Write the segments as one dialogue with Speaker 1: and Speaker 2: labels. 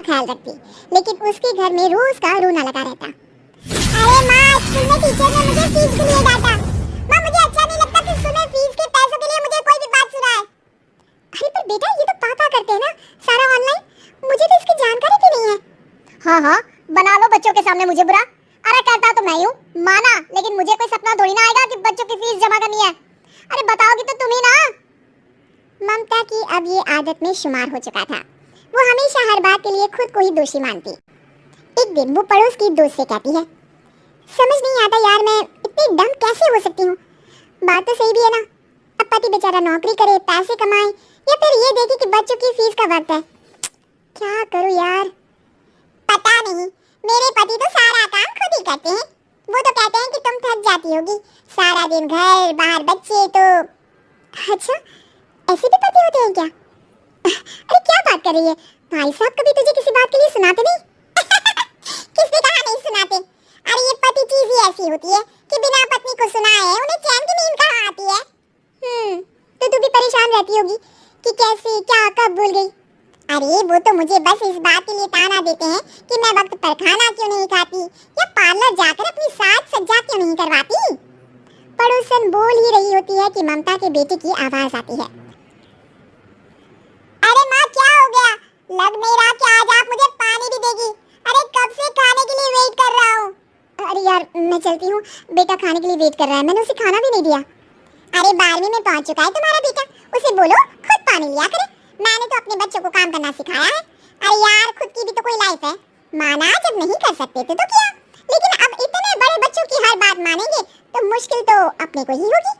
Speaker 1: ख्याल रखती, लेकिन उसके घर में रोज का रोना लगा रहता। अरे माँ, स्कूल में टीचर ने मुझे फीस के लिए डांटा। माँ, मुझे अच्छा नहीं लगता कि स्कूल में फीस के पैसों के लिए मुझे कोई भी बात सुनाए। अरे पर बेटा, ये तो पापा करते हैं ना सारा ऑनलाइन, मुझे तो इसकी जानकारी भी नहीं है। हाँ हाँ, बना लो बच्चों के सामने मुझे बुरा। अरे करता तो मैं हूँ, माना, लेकिन मुझे कोई सपना थोड़ी ना आएगा कि बच्चों की फीस जमा करनी है। अरे बताओगी तो तुम ही ना। ममता की अब ये आदत में शुमार हो चुका था। वो हमेशा हर बात के लिए खुद को ही दोषी मानती। एक दिन वो पड़ोस की दोस्त से कहती है, समझ नहीं आता यार, मैं इतनी डम कैसे हो सकती हूँ। बात तो सही भी है ना, अब पति बेचारा नौकरी करे, पैसे कमाए, या फिर ये देखे कि बच्चों की फीस का वक्त है। क्या करूँ यार। पता नहीं, मेरे पति तो सारा काम खुद ही करते हैं। वो तो कहते हैं कि तुम थक जाती होगी, सारा दिन घर बाहर बच्चे। तो अच्छा, ऐसे भी पति होते हैं क्या? अरे क्या बात कर रही है भाई साहब, कभी तुझे किसी बात के लिए सुनाते नहीं? किसने कहा नहीं सुनाते? अरे ये पति चीज ही ऐसी होती है कि बिना पत्नी को सुनाए उन्हें चैन की नींद कहाँ आती है। तो तू भी परेशान रहती होगी कि कैसे, क्या, कब भूल गई। अरे वो तो मुझे बस इस बात के लिए ताना देते हैं कि मैं वक्त पर खाना क्यों नहीं खाती, या पार्लर जाकर अपनी साज सज्जा क्यों नहीं करवाती। पड़ोसन बोल ही रही होती है कि ममता के बेटे की आवाज आती है। अरे माँ, क्या हो गया? लग नहीं रहा कि आज आप मुझे पानी भी देगी। अरे कब से खाने के लिए वेट कर रहा हूँ। अरे यार मैं चलती हूँ, बेटा खाने के लिए वेट कर रहा है, मैंने उसे खाना भी नहीं दिया। अरे 12वीं में पहुँच चुका है तुम्हारा बेटा, उसे बोलो खुद पानी लिया करे। मैंने तो अपने बच्चों को काम करना सिखाया है। अरे यार, खुद की भी तो कोई लाइफ है। माना जब नहीं कर सकते थे तो क्या, लेकिन अब इतने बड़े बच्चों की हर बात मानेंगे तो मुश्किल तो अपने को ही होगी।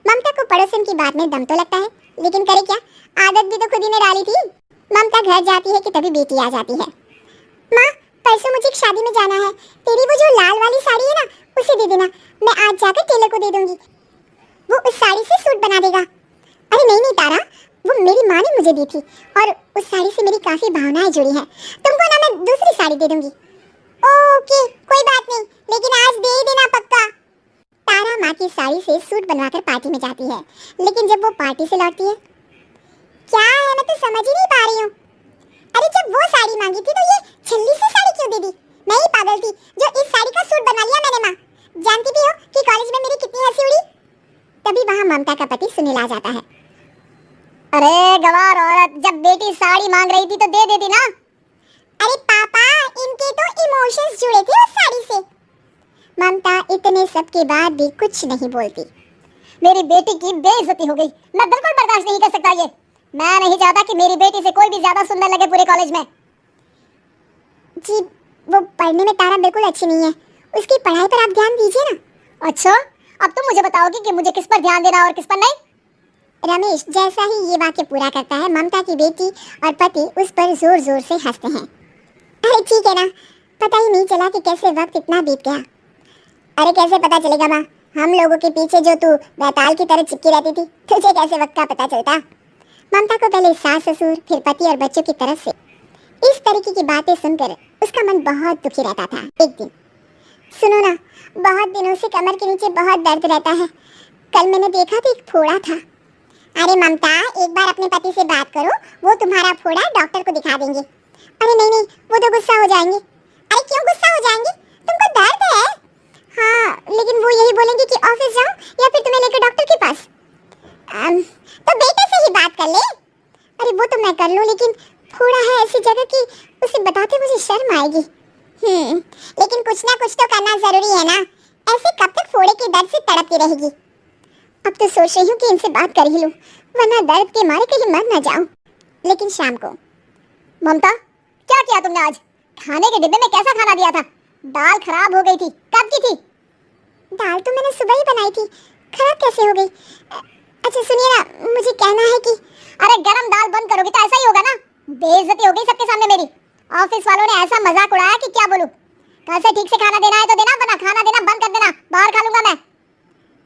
Speaker 1: ममता को पड़ोसन की बात में दम तो लगता है, लेकिन करे क्या, आदत भी तो खुद ही ने डाली थी। ममता घर जाती है कि तभी बेटी आ जाती है। माँ, परसों मुझे एक शादी में जाना है, तेरी वो जो लाल वाली साड़ी है ना, उसे दे देना, मैं आज जाकर टेलर को दे दूंगी, वो उस साड़ी से सूट बना देगा। अरे नहीं नहीं तारा, वो मेरी माँ ने मुझे दी थी और उस साड़ी से मेरी काफी भावनाएं जुड़ी हैं। तुमको ना मैं दूसरी साड़ी दे दूंगी। ओके कोई बात नहीं, लेकिन आज दे ही देना पक्का। तारा माँ की साड़ी से सूट बनवाकर पार्टी में जाती है, लेकिन जब वो पार्टी से लौटती है, क्या है मैं तो समझ ही नहीं पा रही हूँ। अरे जब वो साड़ी मांगी थी तो ये छल्ली से साड़ी क्यों दे दी? मैं ही पागल थी जो इस साड़ी का सूट बना लिया मैंने। माँ जानती भी हो कि कॉलेज में मेरी कितनी हंसी उड़ी। तभी वहाँ ममता का पति सुनील आ जाता है। अरे गवार औरत, जब बेटी साड़ी मांग रही थी तो दे देती ना। अरे पापा, इनके तो इमोशंस जुड़े थे उस साड़ी से। ममता इतने सब के बाद भी कुछ नहीं बोलती। मेरी बेटी की बेइज्जती हो गई, मैं बिल्कुल बर्दाश्त नहीं कर सकता ये। मैं नहीं चाहता कि मेरी बेटी से कोई भी ज्यादा सुंदर लगे पूरे कॉलेज में। जी, वो पढ़ने में तारा बिल्कुल अच्छी नहीं है, उसकी पढ़ाई पर आप ध्यान दीजिए ना। अच्छा, अब तुम मुझे बताओगी कि मुझे किस पर ध्यान देना और किस पर नहीं? रमेश जैसा ही ये वाक्य पूरा करता है, ममता की बेटी और पति उस पर जोर जोर से हंसते हैं। अरे ठीक है ना, पता ही नहीं चला कि कैसे वक्त इतना बीत गया। अरे कैसे पता चलेगा माँ, हम लोगों के पीछे जो तू बैताल की तरह चिपकी रहती थी, तुझे कैसे वक्त का पता चलता? ममता को पहले सास ससुर, फिर पति और बच्चों की तरफ से इस तरीके की बातें सुनकर उसका मन बहुत दुखी रहता था। एक दिन, सुनो ना, बहुत दिनों से कमर के नीचे बहुत दर्द रहता है, कल मैंने देखा तो एक फोड़ा था। अरे ममता, एक बार अपने पति से बात करो, वो तुम्हारा फोड़ा डॉक्टर को दिखा देंगे। अरे नहीं नहीं, वो तो गुस्सा हो जाएंगे। अरे क्यों गुस्सा हो जाएंगे, तुमको दर्द है। हाँ, लेकिन वो यही बोलेंगे कि ऑफिस जाओ या फिर तुम्हें लेकर डॉक्टर के पास। तो बेटे से ही बात कर ले। अरे वो तो मैं कर लूँ, लेकिन फोड़ा है ऐसी जगह कि उसे बताते मुझे शर्म आएगी। लेकिन कुछ ना कुछ तो करना जरूरी है ना, ऐसे कब तक फोड़े के दर्द से तड़पती रहेगी। अब तो सोच रही हूँ कि इनसे बात कर ही लूँ, वरना दर्द के मारे कहीं मर ना जाऊं। लेकिन शाम को, ममता क्या किया तुमने आज? खाने के डिब्बे में कैसा खाना दिया था? दाल खराब हो गई थी, कब की थी? दाल तो मैंने सुबह ही बनाई थी, खराब कैसे हो गई? अच्छा सुनिए ना, मुझे कहना है कि अरे गरम दाल बंद करोगी तो ऐसा ही होगा ना, बेइज्जती हो गई सबके सामने मेरी। ऑफिस वालों ने ऐसा मजाक उड़ाया कि क्या बोलूं। कल से ठीक से खाना देना है तो देना, वरना खाना देना बंद कर देना, बाहर खा लूंगा मैं।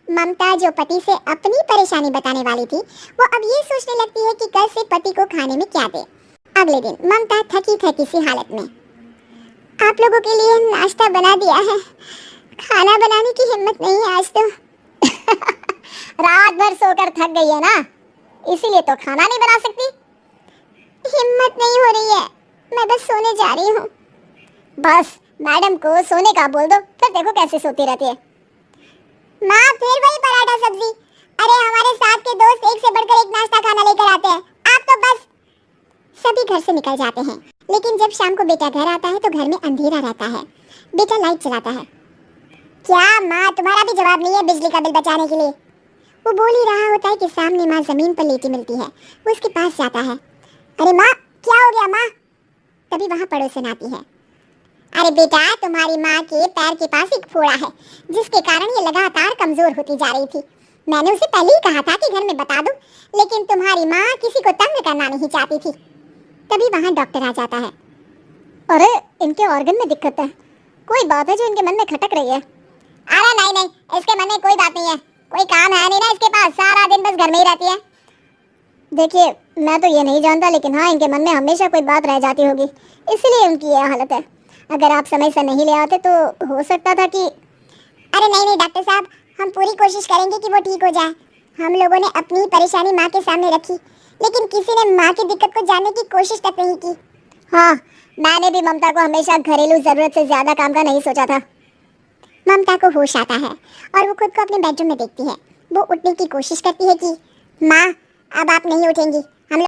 Speaker 1: ममता जो पति से अपनी परेशानी बताने वाली थी, वो अब ये सोचने लगती है कि कल से पति को खाने में क्या दे। अगले दिन ममता थकी थकी सी हालत में, आप लोगों के लिए नाश्ता बना दिया है, खाना बनाने की हिम्मत नहीं है आज तो। रात भर सोकर थक गई है ना, इसीलिए तो खाना नहीं बना सकती। हिम्मत नहीं हो रही है। मैं बस सोने जा रही हूँ। बस मैडम को सोने का बोल दो, फिर देखो कैसे सोती रहती है। माँ फिर वही पराठा सब्जी। अरे हमारे साथ के दोस्त एक से बढ़कर एक नाश्ता खाना लेकर आते हैं, आप तो बस। सभी घर से निकल जाते हैं, लेकिन जब शाम को बेटा घर आता है तो घर में अंधेरा रहता है। बेटा लाइट चलाता है। क्या माँ, तुम्हारा भी जवाब नहीं है बिजली का बिल बचाने के लिए? वो बोल ही रहा होता है कि सामने माँ जमीन पर लेटी मिलती है। वो उसके पास जाता है। अरे माँ, क्या हो गया माँ? तभी वहाँ पड़ोसन आती है। अरे बेटा, तुम्हारी माँ के पैर के पास एक फोड़ा है, जिसके कारण ये लगातार कमजोर होती जा रही थी। मैंने उसे पहले ही कहा था कि घर में बता दूं, लेकिन तुम्हारी माँ किसी को तंग करना नहीं चाहती थी। तभी वहाँ डॉक्टर आ जाता है। अरे इनके ऑर्गन में दिक्कत है, कोई बात है जो इनके मन में खटक रही है। अरे नहीं नहीं, इसके मन में कोई बात नहीं है, कोई काम है नहीं ना इसके पास, सारा दिन बस घर में ही रहती है। देखिए मैं तो ये नहीं जानता, लेकिन हाँ इनके मन में हमेशा कोई बात रह जाती होगी, इसलिए उनकी यह हालत है। अगर आप समय से नहीं ले आते तो हो सकता था कि। अरे नहीं नहीं डॉक्टर साहब, हम पूरी कोशिश करेंगे कि वो ठीक हो जाए। हम लोगों ने अपनी परेशानी माँ के सामने रखी, लेकिन किसी ने माँ की दिक्कत को जानने की कोशिश तक नहीं की। हाँ, मैंने भी ममता को हमेशा घरेलू जरूरत से ज्यादा काम का नहीं सोचा था। ममता को होश आता है और वो खुद को अपने बेडरूम में देखती है। वो उठने की कोशिश करती है कि माँ अब आप नहीं उठेंगी,